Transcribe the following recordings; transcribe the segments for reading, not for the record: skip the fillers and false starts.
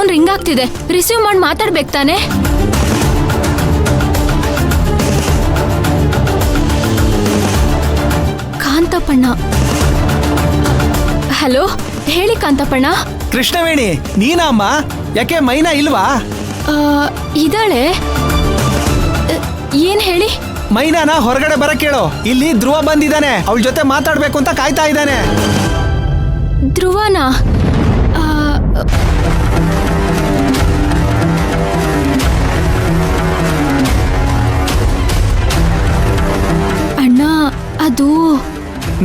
Phone ring ಆಗ್ತಿದೆ, receive ಮಾಡಿ ಮಾತಾಡ್ಬೇಕು ತಾನೆ? ಕಾಂತಪ್ಪಣ್ಣ. ಹಲೋ, ಹೇಳಿ ಕಾಂತಪ್ಪಣ್ಣ. ಕೃಷ್ಣವೇಣಿ, ನೀನಾ ಅಮ್ಮ? ಯಾಕೆ ಮೈನಾ ಇಲ್ವಾ? ಇದಾಳೆ. ಏನ್ ಹೇಳಿ? ಮೈನಾನ ಹೊರಗಡೆ ಬರಕ್ ಕೇಳು. ಇಲ್ಲಿ ಧ್ರುವ ಬಂದಿದ್ದಾನೆ, ಅವಳ ಜೊತೆ ಮಾತಾಡ್ಬೇಕು ಅಂತ ಕಾಯ್ತಾ ಇದ್ದಾನೆ. ಧ್ರುವನಾ? ಅಣ್ಣ, ಅದು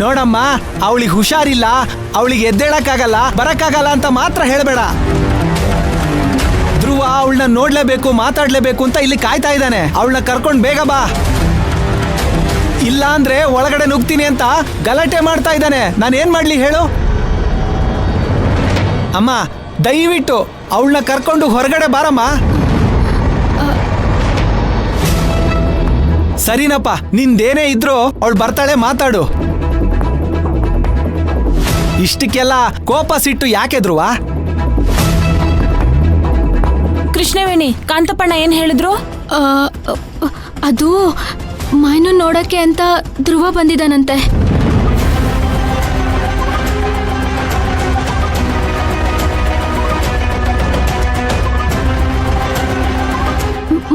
ನೋಡಮ್ಮ, ಅವಳಿಗೆ ಹುಷಾರಿಲ್ಲ, ಅವಳಿಗೆ ಎದ್ದೇಳಕ್ಕಾಗಲ್ಲ, ಬರಕ್ಕಾಗಲ್ಲ ಅಂತ ಮಾತ್ರ ಹೇಳ್ಬೇಡ. ಧ್ರುವ ಅವಳನ್ನ ನೋಡ್ಲೇಬೇಕು, ಮಾತಾಡ್ಲೇಬೇಕು ಅಂತ ಇಲ್ಲಿ ಕಾಯ್ತಾ ಇದ್ದಾನೆ. ಅವಳನ್ನ ಕರ್ಕೊಂಡ್ ಬೇಗ ಬಾ, ಇಲ್ಲ ಅಂದ್ರೆ ಒಳಗಡೆ ನುಗ್ತೀನಿ ಅಂತ ಗಲಾಟೆ ಮಾಡ್ತಾ ಇದ್ದಾನೆ. ನಾನು ಏನ್ ಮಾಡ್ಲಿ ಹೇಳು? ಅಮ್ಮ, ದಯವಿಟ್ಟು ಅವಳನ್ನ ಕರ್ಕೊಂಡು ಹೊರಗಡೆ ಬಾರಮ್ಮ. ಸರಿನಪ್ಪ, ನಿಂದೇನೇ ಇದ್ರು ಅವಳು ಬರ್ತಾಳೆ, ಮಾತಾಡು. ಇಷ್ಟಕ್ಕೆಲ್ಲ ಕೋಪ ಸಿಟ್ಟು ಯಾಕೆ ಧ್ರುವ? ಕೃಷ್ಣವೇಣಿ, ಕಾಂತಪ್ಪಣ್ಣ ಏನ್ ಹೇಳಿದ್ರು? ಅದು ಮೈನು ನೋಡಕ್ಕೆ ಅಂತ ಧ್ರುವ ಬಂದಿದ್ದಾನಂತೆ.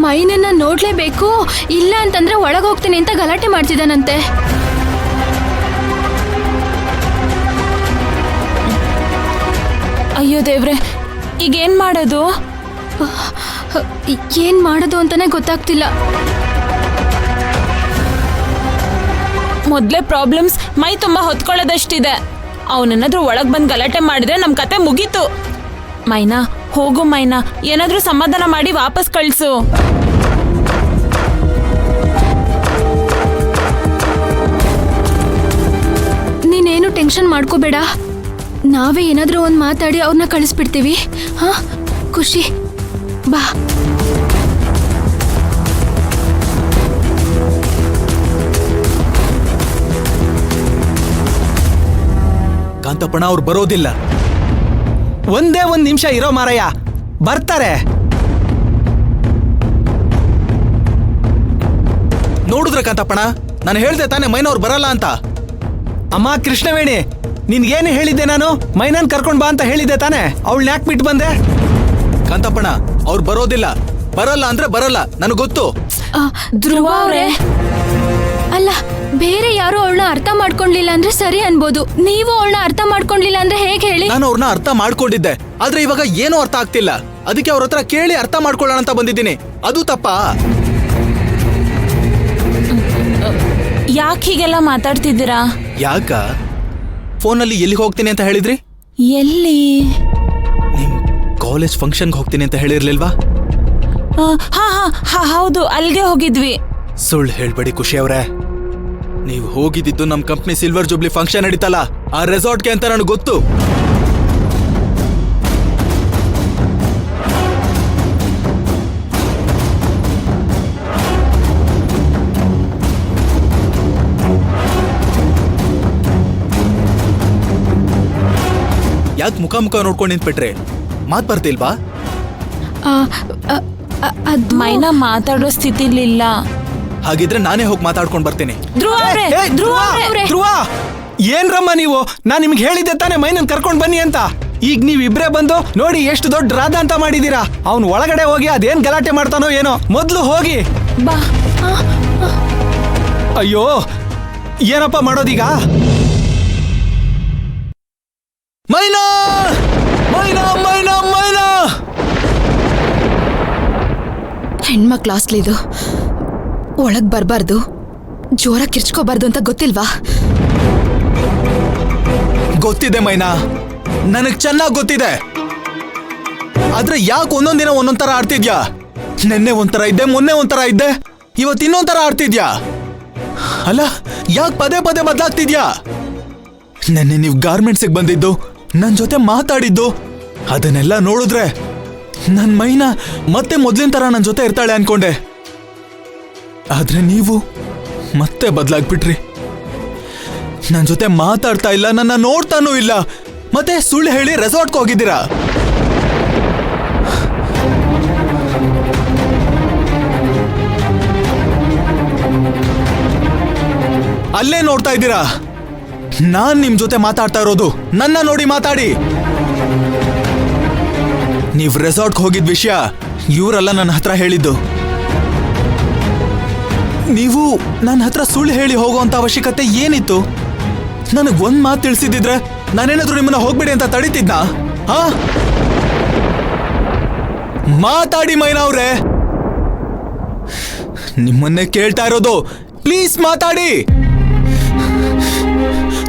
ಮೈನನ್ನ ನೋಡ್ಲೇಬೇಕು, ಇಲ್ಲ ಅಂತಂದ್ರೆ ಒಳಗೋಗ್ತೀನಿ ಅಂತ ಗಲಾಟೆ ಮಾಡ್ತಿದ್ದಾನಂತೆ. ಅಯ್ಯೋ ದೇವ್ರೆ, ಈಗ ಏನ್ ಮಾಡೋದು? ಏನ್ ಮಾಡೋದು ಅಂತಾನೆ ಗೊತ್ತಾಗ್ತಿಲ್ಲ. ಮೊದ್ಲೇ ಪ್ರಾಬ್ಲಮ್ಸ್ ಮೈ ತುಂಬಾ ಹೊತ್ಕೊಳ್ಳೋದಷ್ಟಿದೆ. ಅವನೇನಾದ್ರೂ ಒಳಗ್ ಬಂದ್ ಗಲಾಟೆ ಮಾಡಿದ್ರೆ ನಮ್ ಕತೆ ಮುಗೀತು. ಮೈನಾ, ಹೋಗು ಮೈನಾ, ಏನಾದ್ರೂ ಸಮಾಧಾನ ಮಾಡಿ ವಾಪಸ್ ಕಳ್ಸು. ನೀನೇನು ಟೆನ್ಷನ್ ಮಾಡ್ಕೋಬೇಡ, ನಾವೇ ಏನಾದ್ರೂ ಒಂದ್ ಮಾತಾಡಿ ಅವ್ರನ್ನ ಕಳಿಸ್ಬಿಡ್ತೀವಿ. ಹಾ, ಖುಷಿ ಬಾ. ಕಾಂತಪ್ಪಣ್ಣ ಅವ್ರು ಬರೋದಿಲ್ಲ. ಒಂದೇ ಒಂದ್ ನಿಮಿಷ ಇರೋ ಮಾರಯ್ಯ, ಬರ್ತಾರೆ. ನೋಡಿದ್ರ ಕಾಂತಪ್ಪಣ್ಣ, ನಾನು ಹೇಳ್ದೆ ತಾನೆ ಮೈನವ್ರು ಬರಲ್ಲ ಅಂತ. ಅಮ್ಮ ಕೃಷ್ಣವೇಣಿ, ನಿನ್ಗೇನು ಹೇಳಿದ್ದೆ ನಾನು? ಮೈನನ್ ಕರ್ಕೊಂಡ್ ಬಾ ಅಂತ ಹೇಳಿದ್ದೆ ತಾನೆ? ಅವಳನ್ನ ಯಾಕೆ ಬಿಟ್ಟು ಬಂದೆ? ಕಾಂತಪ್ಪಣ್ಣ, ಅವ್ರು ಬರೋದಿಲ್ಲ. ಬರಲ್ಲ ಅಂದ್ರೆ ಬರಲ್ಲ, ನನಗೆ ಗೊತ್ತು. ಧ್ರುವ ಅವ್ರೆ, ಅಲ್ಲ, ಬೇರೆ ಯಾರು ಅವಳನ್ನ ಅರ್ಥ ಮಾಡ್ಕೊಂಡ್ಲಿಲ್ಲ ಅಂದ್ರೆ ಸರಿ ಅನ್ಬೋದು. ನೀವು ಅವಳನ್ನ ಅರ್ಥ ಮಾಡ್ಕೊಂಡ್ಲಿಲ್ಲ ಅಂದ್ರೆ ಹೇಗೆ ಹೇಳಿ? ನಾನು ಅವ್ರನ್ನ ಅರ್ಥ ಮಾಡ್ಕೊಂಡಿದ್ದೆ, ಆದ್ರೆ ಇವಾಗ ಏನೂ ಅರ್ಥ ಆಗ್ತಿಲ್ಲ. ಅದಕ್ಕೆ ಅವ್ರ ಹತ್ರ ಕೇಳಿ ಅರ್ಥ ಮಾಡ್ಕೊಳ್ಳೋಣ ಅಂತ ಬಂದಿದ್ದೀನಿ. ಅದು ತಪ್ಪಾ? ಯಾಕೆ ಹೀಗೆಲ್ಲ ಮಾತಾಡ್ತಿದ್ದೀರಾ? ಯಾಕ? ಫೋನಲ್ಲಿ ಎಲ್ಲಿಗೆ ಹೋಗ್ತೀನಿ ಅಂತ ಹೇಳಿದ್ರಿ? ಎಲ್ಲಿ? ನಿಮ್ ಕಾಲೇಜ್ ಫಂಕ್ಷನ್ಗೆ ಹೋಗ್ತೀನಿ ಅಂತ ಹೇಳಿರ್ಲಿಲ್ವಾ? ಹಾ ಹಾ ಹಾ, ಹೌದು, ಅಲ್ಲಿಗೆ ಹೋಗಿದ್ವಿ. ಸುಳ್ಳು ಹೇಳ್ಬೇಡಿ ಖುಷಿ ಅವ್ರೆ. ನೀವು ಹೋಗಿದ್ದು ನಮ್ ಕಂಪ್ನಿ ಸಿಲ್ವರ್ ಜೂಬ್ಲಿ ಫಂಕ್ಷನ್ ನಡೀತಲ್ಲ, ಆ ರೆಸಾರ್ಟ್ಗೆ ಅಂತ ನನಗೆ ಗೊತ್ತು. ಯಾಕೆ ಮುಖ ಮುಖ ನೋಡ್ಕೊಂಡು ನಿಂತ್ಬಿಟ್ರೆ? ಮಾತ್ ಬರ್ತಿಲ್ವಾ? ಮೈನಾ ಮಾತಾಡೋ ಸ್ಥಿತಿಲಿಲ್ಲ. ಹಾಗಿದ್ರೆ ನಾನೇ ಹೋಗಿ ಮಾತಾಡ್ಕೊಂಡು ಬರ್ತೀನಿ. ಧ್ರುವ ಅವ್ರೆ, ಧ್ರುವ ಅವ್ರೆ. ಧ್ರುವ, ಏನ್ರಮ್ಮ ನೀವು? ನಾನ್ ನಿಮ್ಗೆ ಹೇಳಿದ್ದೆ ತಾನೆ ಮೈನನ್ ಕರ್ಕೊಂಡ್ ಬನ್ನಿ ಅಂತ. ಈಗ ನೀವ್ ಇಬ್ರೇ ಬಂದು ನೋಡಿ ಎಷ್ಟು ದೊಡ್ಡ ರಾಧ ಅಂತ ಮಾಡಿದೀರಾ. ಅವ್ನ್ ಒಳಗಡೆ ಹೋಗಿ ಅದೇನ್ ಗಲಾಟೆ ಮಾಡ್ತಾನೋ ಏನೋ, ಮೊದ್ಲು ಹೋಗಿ ಬಾ. ಅಯ್ಯೋ, ಏನಪ್ಪ ಮಾಡೋದೀಗ? ಮೈನಾ, ಮೈನಾ, ಮೈನಾ, ಮೈನಾ! ಹೆಣ್ಮಕ್ಳ ಹಾಸ್ಟೆಲ್ ಇದು, ಒಳಗ್ ಬರ್ಬಾರ್ದು, ಜೋರ ಕಿರ್ಚ್ಕೋಬಾರ್ದು ಅಂತ ಗೊತ್ತಿಲ್ವಾ? ಗೊತ್ತಿದೆ ಮೈನಾ, ನನಗ್ ಚೆನ್ನಾಗ್ ಗೊತ್ತಿದೆ. ಆದ್ರೆ ಯಾಕೆ ಒಂದೊಂದಿನ ಒಂದೊಂದ್ ತರ ಆಡ್ತಿದ್ಯಾ? ನೆನ್ನೆ ಒಂಥರ ಇದ್ದೆ, ಮೊನ್ನೆ ಒಂಥರ ಇದ್ದೆ, ಇವತ್ತು ಇನ್ನೊಂಥರ ಆಡ್ತಿದ್ಯಾ? ಅಲ್ಲ, ಯಾಕೆ ಪದೇ ಪದೇ ಬದಲಾಗ್ತಿದ್ಯಾ? ನೆನ್ನೆ ನೀವು ಗಾರ್ಮೆಂಟ್ಸಿಗೆ ಬಂದಿದ್ದು, ನನ್ ಜೊತೆ ಮಾತಾಡಿದ್ದು, ಅದನ್ನೆಲ್ಲ ನೋಡಿದ್ರೆ ನನ್ ಮೈನಾ ಮತ್ತೆ ಮೊದ್ಲಿನ ತರ ನನ್ ಜೊತೆ ಇರ್ತಾಳೆ ಅನ್ಕೊಂಡೆ. ಆದ್ರೆ ನೀವು ಮತ್ತೆ ಬದಲಾಗ್ಬಿಟ್ರಿ. ನನ್ ಜೊತೆ ಮಾತಾಡ್ತಾ ಇಲ್ಲ, ನನ್ನ ನೋಡ್ತಾನೂ ಇಲ್ಲ, ಮತ್ತೆ ಸುಳ್ಳು ಹೇಳಿ ರೆಸಾರ್ಟ್ಗೆ ಹೋಗಿದ್ದೀರಾ. ಅಲ್ಲೇ ನೋಡ್ತಾ ಇದ್ದೀರಾ. ನಾನ್ ನಿಮ್ ಜೊತೆ ಮಾತಾಡ್ತಾ ಇರೋದು. ನನ್ನ ನೋಡಿ ಮಾತಾಡಿ. ನೀವ್ ರೆಸಾರ್ಟ್ಗೆ ಹೋಗಿದ್ ವಿಷಯ ಇವರೆಲ್ಲ ನನ್ನ ಹತ್ರ ಹೇಳಿದ್ದು. ನೀವು ನನ್ನ ಹತ್ರ ಸುಳ್ಳು ಹೇಳಿ ಹೋಗುವಂತ ಅವಶ್ಯಕತೆ ಏನಿತ್ತು? ನನಗ್ ಒಂದ್ ಮಾತು ತಿಳಿಸಿದ್ರೆ ನಾನೇನಾದ್ರೂ ನಿಮ್ಮನ್ನ ಹೋಗ್ಬೇಡಿ ಅಂತ ತಡೀತಿದ್ನಾ? ಹಾ, ಮಾತಾಡಿ ಮೈನಾ ಅವ್ರೆ. ನಿಮ್ಮನ್ನೇ ಕೇಳ್ತಾ ಇರೋದು. ಪ್ಲೀಸ್ ಮಾತಾಡಿ.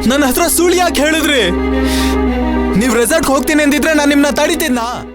ನನ್ನ ಹತ್ರ ಸುಳ್ಳು ಯಾಕೆ ಹೇಳಿದ್ರಿ? ನೀವ್ ರೆಸಾರ್ಟ್ಗೆ ಹೋಗ್ತೀನಿ ಅಂದಿದ್ರೆ ನಾನು ನಿಮ್ಮನ್ನ ತಡೀತಿದ್ನಾ?